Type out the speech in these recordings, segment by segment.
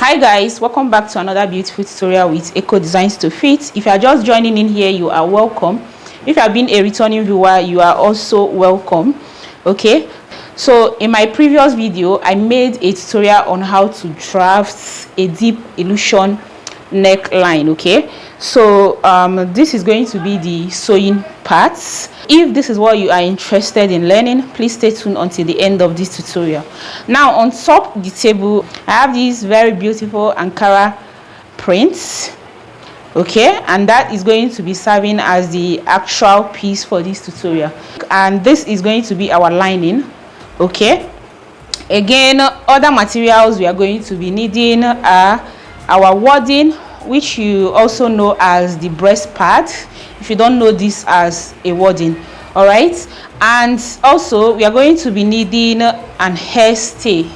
Hi guys, welcome back to another beautiful tutorial with Eco Designs to Fit. If you are just joining in here, you are welcome. If you have been a returning viewer, you are also welcome. Okay, so in my previous video I made a tutorial on how to draft a deep illusion neckline. Okay, so this is going to be the sewing parts. If this is what you are interested in learning, please stay tuned until the end of this tutorial. Now on top of the table I have these very beautiful Ankara prints, okay, and that is going to be serving as the actual piece for this tutorial, and this is going to be our lining. Okay, again, other materials we are going to be needing are our wadding, which you also know as the breast pad if you don't know this as a wadding. All right, and also we are going to be needing an hairstay.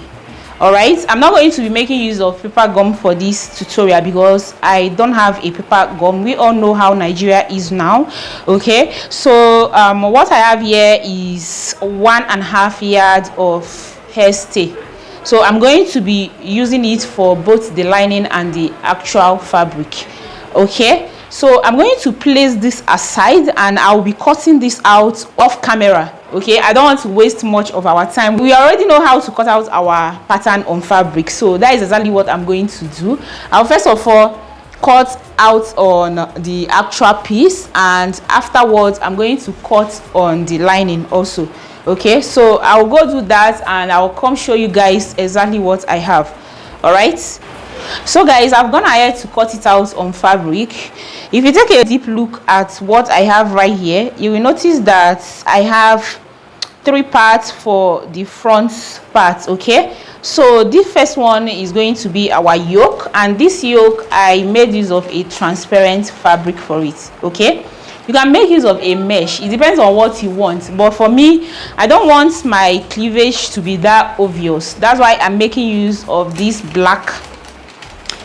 All right, I'm not going to be making use of paper gum for this tutorial because I don't have a paper gum. We all know how Nigeria is now. Okay, so what I have here is 1.5 yards of hairstay. So I'm going to be using it for both the lining and the actual fabric. Okay, so I'm going to place this aside and I'll be cutting this out off camera. Okay, I don't want to waste much of our time. We already know how to cut out our pattern on fabric, so that is exactly what I'm going to do. I'll first of all cut out on the actual piece, and afterwards I'm going to cut on the lining also. Okay, so I'll go do that and I'll come show you guys exactly what I have. All right, so guys, I've gone ahead to cut it out on fabric. If you take a deep look at what I have right here, you will notice that I have 3 parts for the front part. Okay, so this first one is going to be our yoke, and this yoke I made use of a transparent fabric for it. Okay, you can make use of a mesh, it depends on what you want, but for me, I don't want my cleavage to be that obvious. That's why I'm making use of this black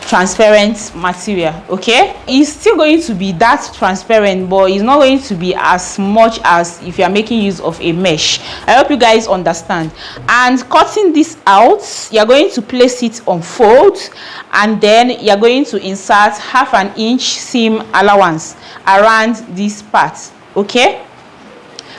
transparent material. Okay, it's still going to be that transparent, but it's not going to be as much as if you are making use of a mesh. I hope you guys understand. And cutting this out, you're going to place it on fold, and then you're going to insert 1/2 inch seam allowance around this part. Okay,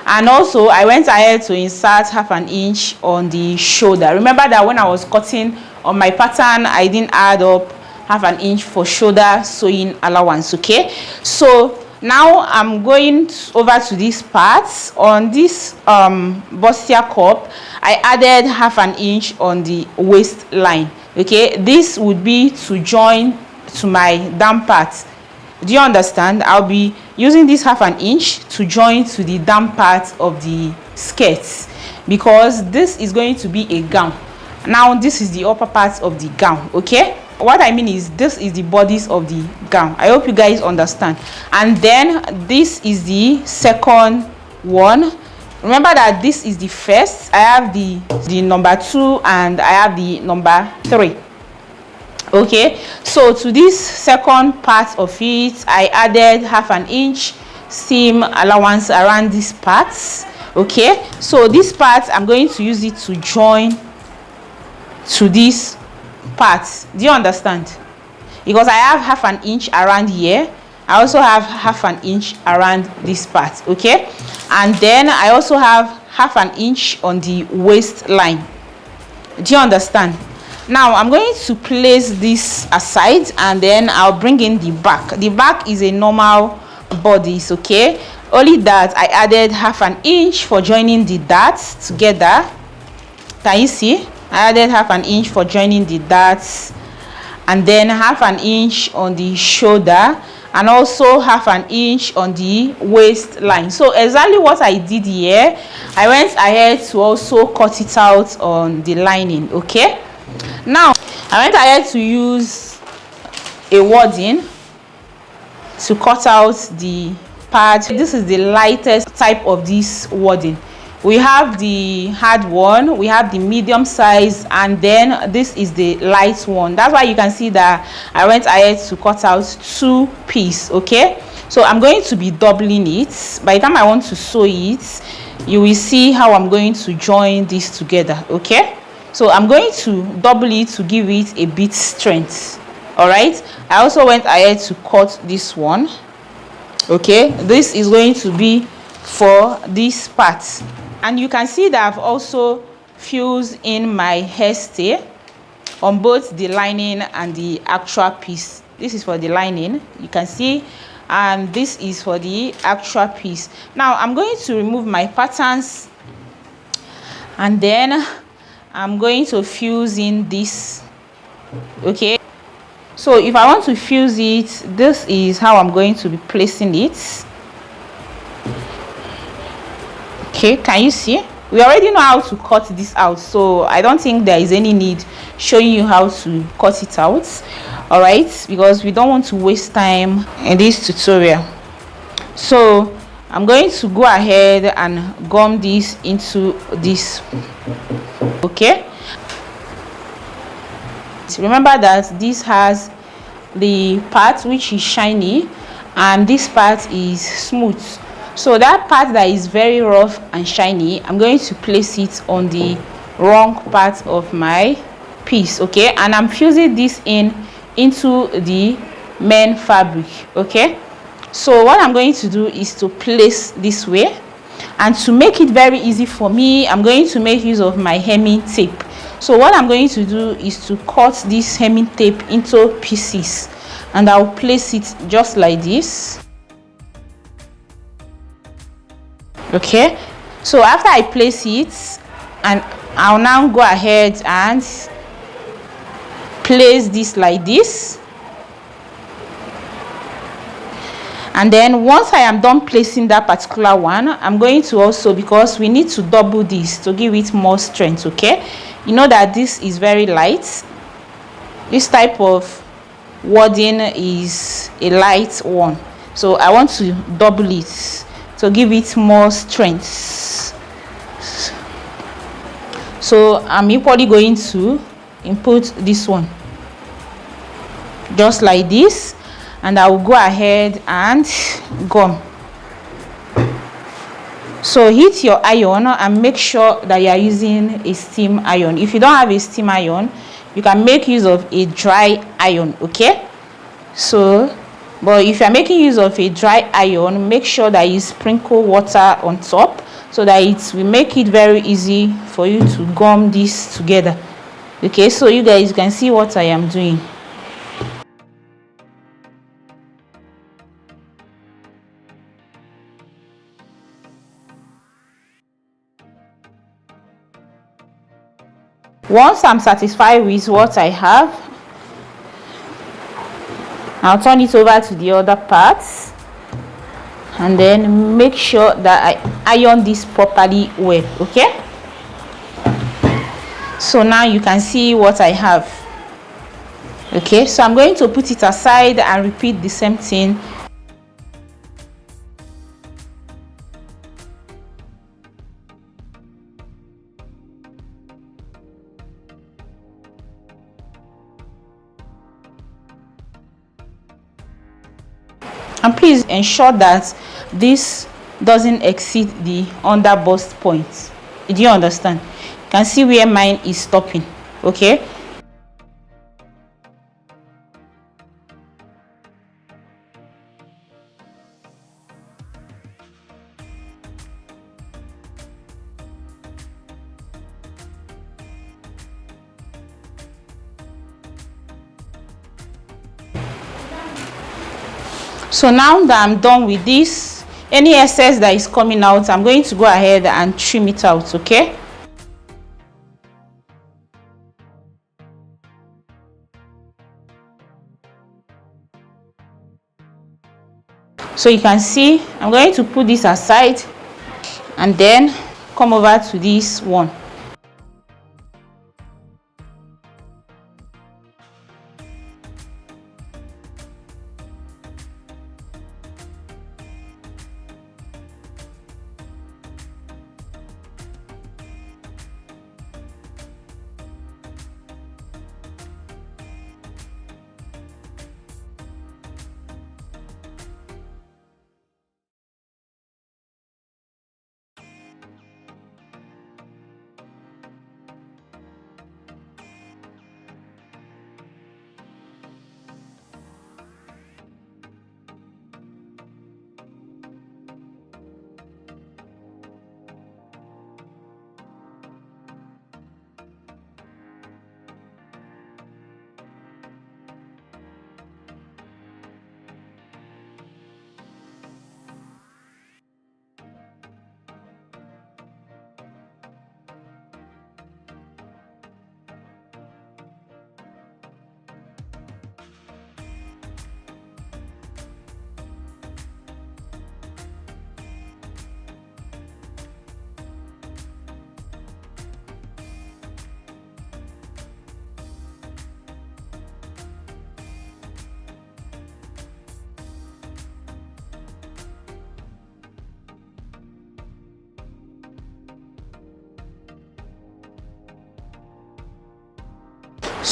and also I went ahead to insert 1/2 inch on the shoulder. Remember that when I was cutting on my pattern, I didn't add up 1/2 inch for shoulder sewing allowance. Okay, so now I'm going over to this part. On this bustier cup, I added 1/2 inch on the waistline. Okay, this would be to join to my down part. Do you understand? I'll be using this 1/2 inch to join to the down part of the skirt, because this is going to be a gown. Now this is the upper part of the gown. Okay, what I mean is this is the bodice of the gown. I hope you guys understand. And then this is the second one. Remember that this is the first. I have the number 2 and I have the number 3. Okay, so to this second part of it, I added 1/2 inch seam allowance around this part. Okay, so this part I'm going to use it to join to this part. Do you understand? Because I have 1/2 inch around here, I also have 1/2 inch around this part. Okay, and then I also have 1/2 inch on the waistline. Do you understand? Now I'm going to place this aside and then I'll bring in the back. The back is a normal bodice. Okay, only that I added 1/2 inch for joining the darts together. Can you see? I added 1/2 inch for joining the darts, and then 1/2 inch on the shoulder, and also 1/2 inch on the waistline. So exactly what I did here, I went ahead to also cut it out on the lining. Okay, now I went ahead to use a wadding to cut out the part. This is the lightest type of this wadding. We have the hard one, we have the medium size, and then this is the light one. That's why you can see that I went ahead to cut out 2 pieces. Okay, so I'm going to be doubling it. By the time I want to sew it, you will see how I'm going to join this together. Okay, So I'm going to double it to give it a bit strength. All right, I also went ahead to cut this one. Okay, this is going to be for this part, and you can see that I've also fused in my hairstay on both the lining and the actual piece. This is for the lining, you can see, and this is for the actual piece. Now I'm going to remove my patterns, and then I'm going to fuse in this. Okay, so if I want to fuse it, this is how I'm going to be placing it. Okay, can you see? We already know how to cut this out, so I don't think there is any need showing you how to cut it out. All right, because we don't want to waste time in this tutorial. So I'm going to go ahead and gum this into this. Okay, so remember that this has the part which is shiny and this part is smooth. So that part that is very rough and shiny, I'm going to place it on the wrong part of my piece. Okay, and I'm fusing this into the main fabric. Okay, so what I'm going to do is to place this way, and to make it very easy for me, I'm going to make use of my hemming tape. So what I'm going to do is to cut this hemming tape into pieces, and I'll place it just like this. Okay, so after I place it, and I'll now go ahead and place this like this. And then once I am done placing that particular one, I'm going to also, because we need to double this to give it more strength. Okay, you know that this is very light. This type of wording is a light one, so I want to double it to give it more strength. So I'm equally going to input this one just like this, and I will go ahead and gum. So heat your iron and make sure that you are using a steam iron. If you don't have a steam iron, you can make use of a dry iron. Okay, so but if you are making use of a dry iron, make sure that you sprinkle water on top so that it will make it very easy for you to gum this together. Okay, so you guys can see what I am doing. Once I'm satisfied with what I have, I'll turn it over to the other parts, and then make sure that I iron this properly well. Okay, so now you can see what I have. Okay, so I'm going to put it aside and repeat the same thing. And please ensure that this doesn't exceed the under bust point. Do you understand? You can see where mine is stopping. Okay, so now that I'm done with this, any excess that is coming out, I'm going to go ahead and trim it out. Okay, so you can see I'm going to put this aside and then come over to this one.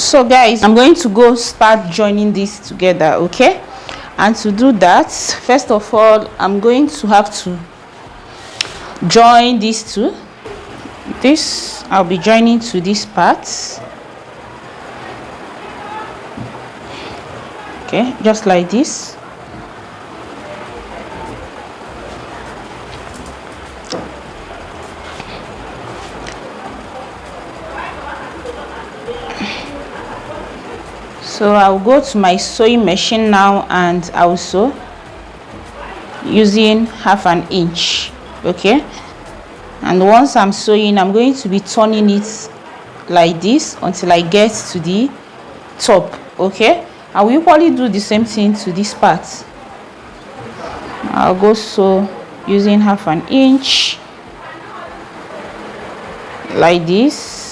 So guys, I'm going to go start joining this together, okay? And to do that, first of all, I'm going to have to join these two. This I'll be joining to this part, okay, just like this. So I'll go to my sewing machine now and I'll sew using 1/2 inch, okay? And once I'm sewing, I'm going to be turning it like this until I get to the top, okay? I will equally do the same thing to this part. I'll go sew using 1/2 inch like this,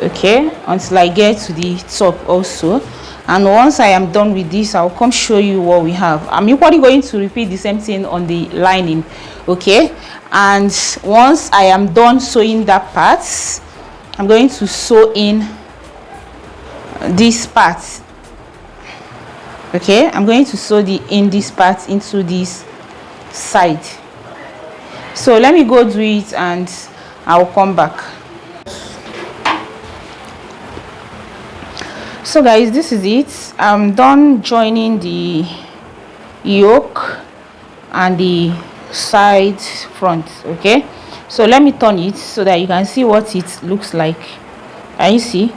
okay, until I get to the top also. And once I am done with this, I'll come show you what we have. I'm equally going to repeat the same thing on the lining, okay? And once I am done sewing that part, I'm going to sew in this part, okay? I'm going to sew in this part into this side. So let me go do it and I'll come back. So guys, this is it. I'm done joining the yoke and the side front, okay? So let me turn it so that you can see what it looks like. Can you see?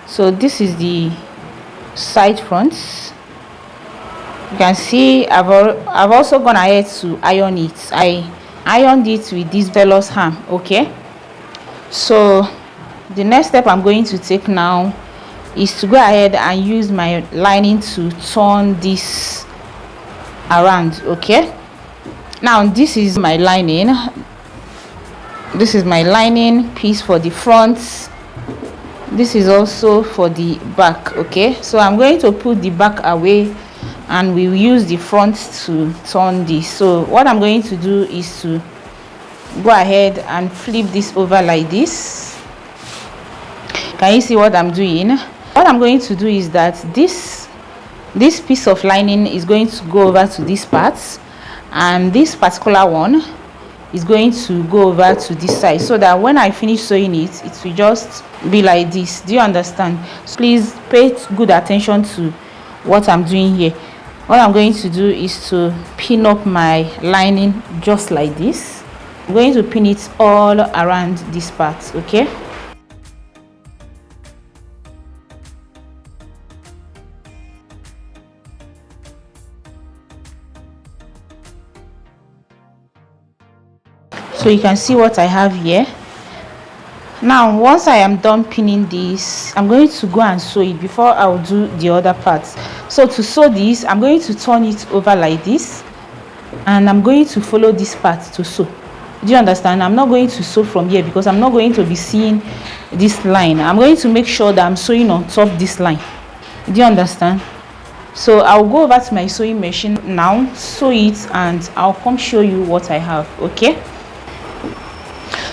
So this is the side front. You can see I've also gone ahead to iron it. I ironed it with this velours ham, okay? So the next step I'm going to take now is to go ahead and use my lining to turn this around, okay? Now this is my lining. This is my lining piece for the front. This is also for the back, okay? So I'm going to put the back away and we will use the front to turn this. So what I'm going to do is to go ahead and flip this over like this. Can you see what I'm doing? What I'm going to do is that this piece of lining is going to go over to this part, and this particular one is going to go over to this side, so that when I finish sewing it, it will just be like this. Do you understand? So please pay good attention to what I'm doing here. What I'm going to do is to pin up my lining just like this. I'm going to pin it all around this part, okay? So you can see what I have here. Now once I am done pinning this, I'm going to go and sew it before I'll do the other parts. So to sew this, I'm going to turn it over like this, and I'm going to follow this part to sew. Do you understand? I'm not going to sew from here because I'm not going to be seeing this line. I'm going to make sure that I'm sewing on top this line. Do you understand? So I'll go over to my sewing machine now, sew it, and I'll come show you what I have, okay?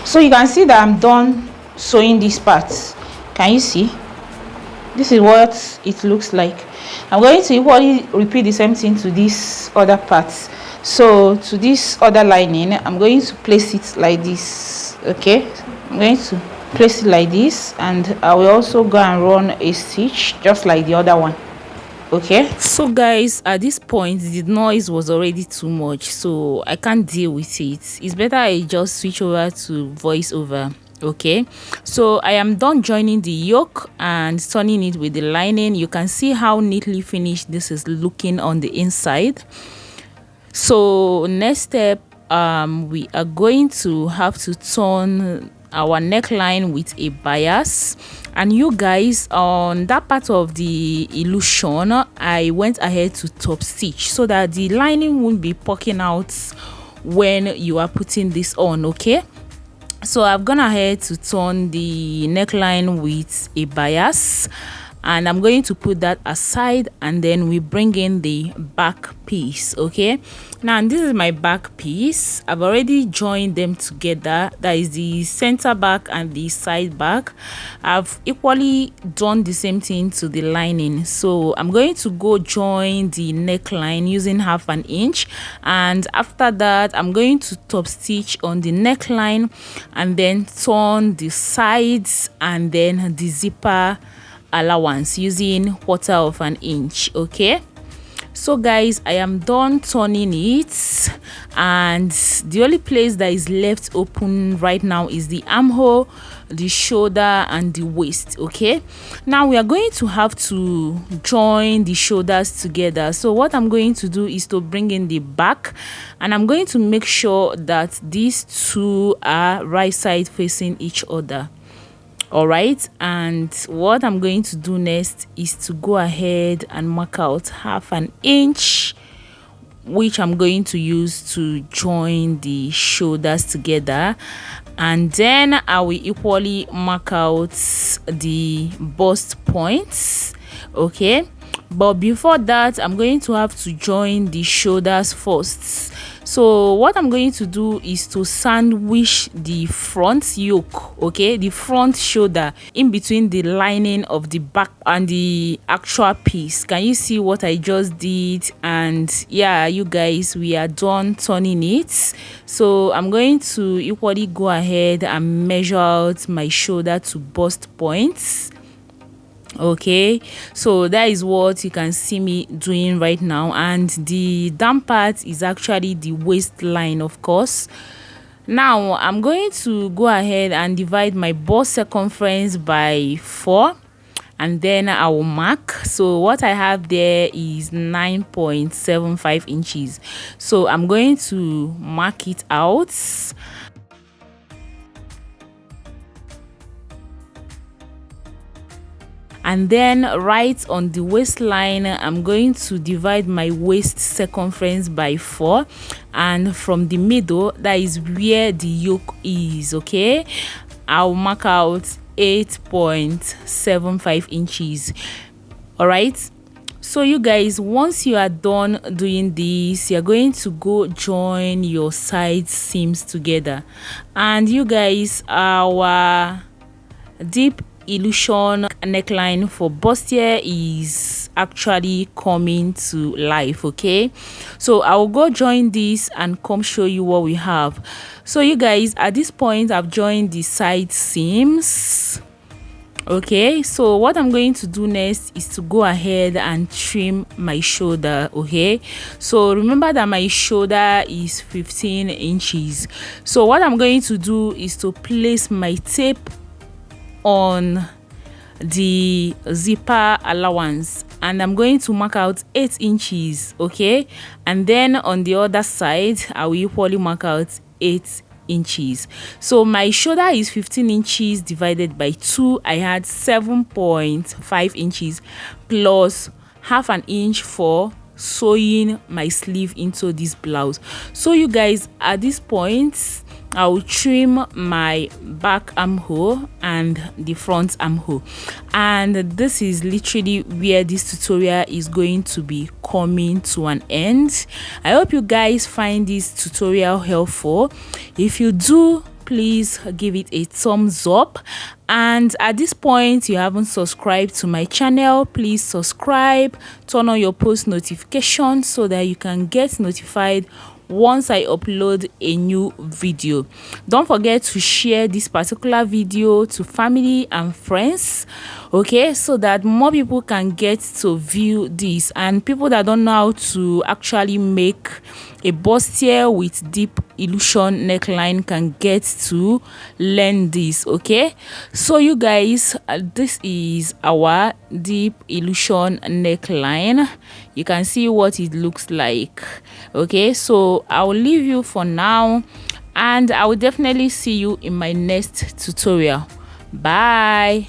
So you can see that I'm done sewing this part. Can you see? This is what it looks like. I'm going to equally repeat the same thing to this other part. So to this other lining, I'm going to place it like this, okay? I'm going to place it like this, and I will also go and run a stitch just like the other one, okay? So guys, at this point the noise was already too much, so I can't deal with it. It's better I just switch over to voiceover, okay? So I am done joining the yoke and turning it with the lining. You can see how neatly finished this is looking on the inside. So next step, we are going to have to turn our neckline with a bias. And you guys, on that part of the illusion, I went ahead to top stitch so that the lining won't be poking out when you are putting this on, okay? So I've gone ahead to turn the neckline with a bias, and I'm going to put that aside, and then we bring in the back piece. Okay, now this is my back piece. I've already joined them together, that is the center back and the side back. I've equally done the same thing to the lining, so I'm going to go join the neckline using 1/2 inch, and after that I'm going to top stitch on the neckline and then turn the sides and then the zipper allowance using 1/4 inch. Okay, so guys, I am done turning it, and the only place that is left open right now is the armhole, the shoulder and the waist. Okay, now we are going to have to join the shoulders together. So what I'm going to do is to bring in the back, and I'm going to make sure that these two are right side facing each other. All right, and what I'm going to do next is to go ahead and mark out 1/2 inch, which I'm going to use to join the shoulders together, and then I will equally mark out the bust points. Okay, but before that I'm going to have to join the shoulders first. So what I'm going to do is to sandwich the front yoke, okay, the front shoulder in between the lining of the back and the actual piece. Can you see what I just did? And yeah, you guys, we are done turning it. So I'm going to equally go ahead and measure out my shoulder to bust points. Okay, so that is what you can see me doing right now, and the down part is actually the waistline, of course. Now I'm going to go ahead and divide my bust circumference by 4, and then I will mark. So what I have there is 9.75 inches, so I'm going to mark it out. And then right on the waistline, I'm going to divide my waist circumference by 4, and from the middle, that is where the yoke is. Okay, I'll mark out 8.75 inches. All right, so you guys, once you are done doing this, you're going to go join your side seams together. And you guys, our deep illusion neckline for bustier is actually coming to life. Okay, so I will go join this and come show you what we have. So you guys, at this point I've joined the side seams. Okay, so what I'm going to do next is to go ahead and trim my shoulder. Okay, so remember that my shoulder is 15 inches. So what I'm going to do is to place my tape on the zipper allowance, and I'm going to mark out 8 inches. Okay, and then on the other side I will equally mark out 8 inches. So my shoulder is 15 inches divided by 2. I had 7.5 inches plus 1/2 inch for sewing my sleeve into this blouse. So you guys, at this point I will trim my back armhole and the front armhole, and this is literally where this tutorial is going to be coming to an end. I hope you guys find this tutorial helpful. If you do, please give it a thumbs up, and at this point you haven't subscribed to my channel, please subscribe, turn on your post notifications so that you can get notified once I upload a new video. Don't forget to share this particular video to family and friends, okay, so that more people can get to view this, and people that don't know how to actually make a bustier with deep illusion neckline can get to learn this. Okay, so you guys, this is our deep illusion neckline. You can see what it looks like. Okay, so I will leave you for now, and I will definitely see you in my next tutorial. Bye.